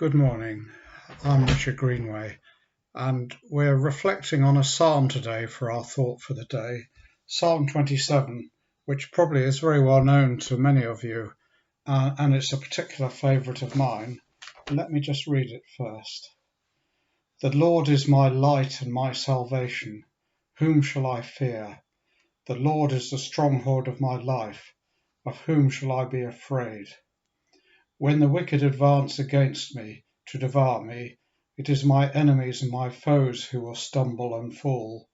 Good morning. I'm Richard Greenway, and we're reflecting on a psalm today for our thought for the day, Psalm 27, which probably is very well known to many of you, and it's a particular favourite of mine. Let me just read it first. The Lord is my light and my salvation. Whom shall I fear? The Lord is the stronghold of my life. Of whom shall I be afraid? When the wicked advance against me to devour me, it is my enemies and my foes who will stumble and fall.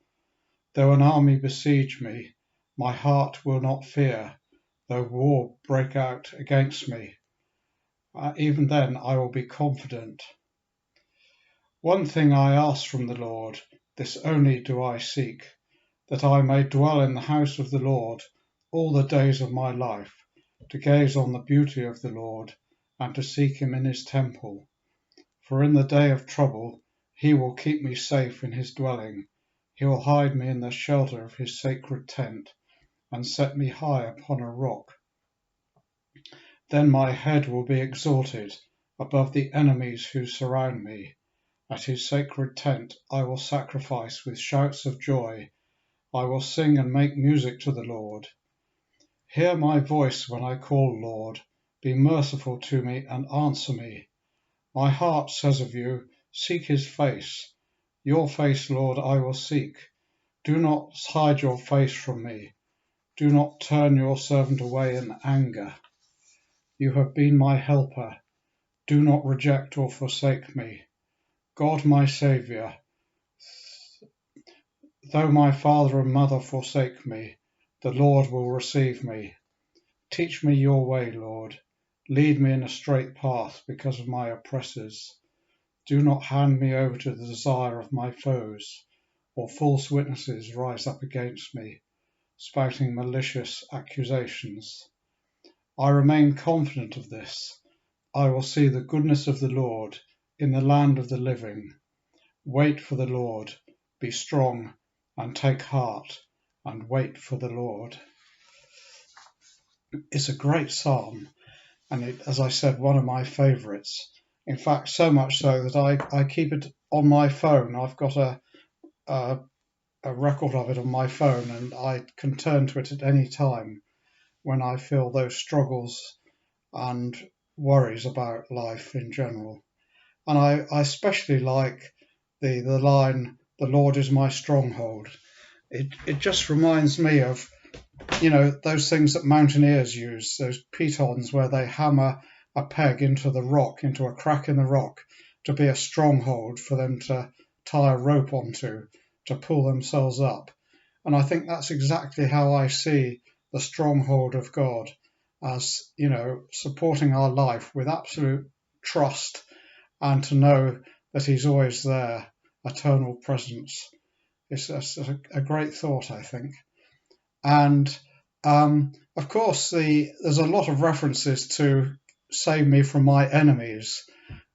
Though an army besiege me, my heart will not fear. Though war break out against me, even then I will be confident. One thing I ask from the Lord, this only do I seek, that I may dwell in the house of the Lord all the days of my life, to gaze on the beauty of the Lord, and to seek him in his temple. For in the day of trouble he will keep me safe in his dwelling. He will hide me in the shelter of his sacred tent, and set me high upon a rock. Then my head will be exalted above the enemies who surround me. At his sacred tent I will sacrifice with shouts of joy. I will sing and make music to the Lord. Hear my voice when I call, Lord. Be merciful to me and answer me. My heart says of you, seek his face. Your face, Lord, I will seek. Do not hide your face from me. Do not turn your servant away in anger. You have been my helper. Do not reject or forsake me. God, my Saviour, though my father and mother forsake me, the Lord will receive me. Teach me your way, Lord. Lead me in a straight path because of my oppressors. Do not hand me over to the desire of my foes, or false witnesses rise up against me, spouting malicious accusations. I remain confident of this. I will see the goodness of the Lord in the land of the living. Wait for the Lord, be strong, and take heart, and wait for the Lord. It's a great psalm, and as I said, one of my favourites. In fact, so much so that I keep it on my phone. I've got a record of it on my phone, and I can turn to it at any time when I feel those struggles and worries about life in general. And I especially like the line, "The Lord is my stronghold." It just reminds me of, those things that mountaineers use, those pitons where they hammer a peg into the rock, into a crack in the rock, to be a stronghold for them to tie a rope onto, to pull themselves up. And I think that's exactly how I see the stronghold of God, as, supporting our life with absolute trust, and to know that he's always there, eternal presence. It's a great thought, I think. And of course, there's a lot of references to save me from my enemies,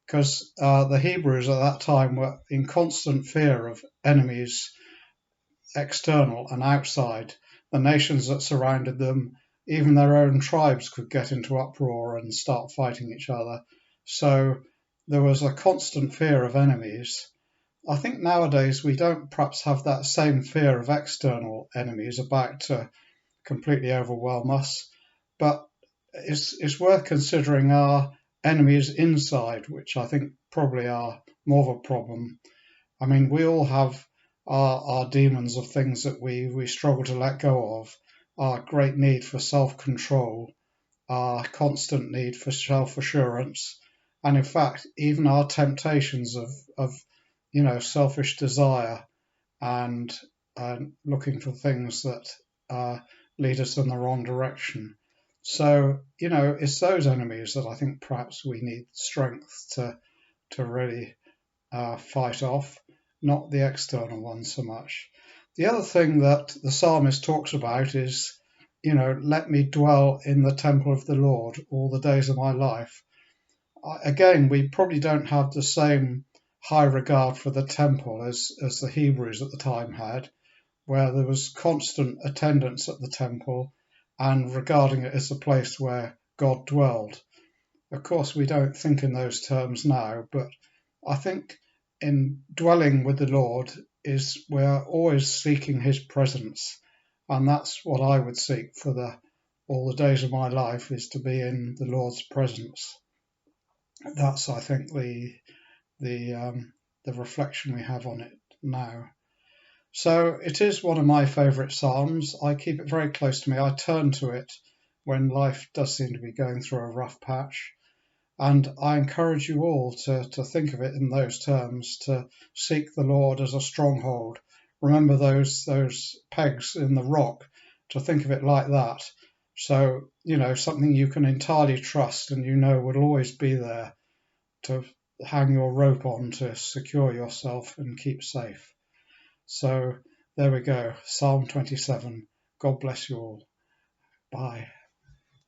because the Hebrews at that time were in constant fear of enemies, external and outside. The nations that surrounded them, even their own tribes, could get into uproar and start fighting each other. So there was a constant fear of enemies. I think nowadays we don't perhaps have that same fear of external enemies about to completely overwhelm us, but it's worth considering our enemies inside, which I think probably are more of a problem. I mean, we all have our demons of things that we struggle to let go of, our great need for self-control, our constant need for self-assurance, and in fact, even our temptations of selfish desire and looking for things that lead us in the wrong direction. So, it's those enemies that I think perhaps we need strength to really fight off, not the external ones so much. The other thing that the psalmist talks about is, let me dwell in the temple of the Lord all the days of my life. Again, we probably don't have the same high regard for the temple as the Hebrews at the time had, where there was constant attendance at the temple and regarding it as a place where God dwelled. Of course, we don't think in those terms now, but I think in dwelling with the Lord is we're always seeking His presence, and that's what I would seek for all the days of my life, is to be in the Lord's presence. That's, I think, the reflection we have on it now. So it is one of my favourite psalms. I keep it very close to me. I turn to it when life does seem to be going through a rough patch. And I encourage you all to think of it in those terms, to seek the Lord as a stronghold. Remember those pegs in the rock, to think of it like that. So, something you can entirely trust and will always be there to hang your rope on to secure yourself and keep safe. So there we go, Psalm 27. God bless you all. Bye.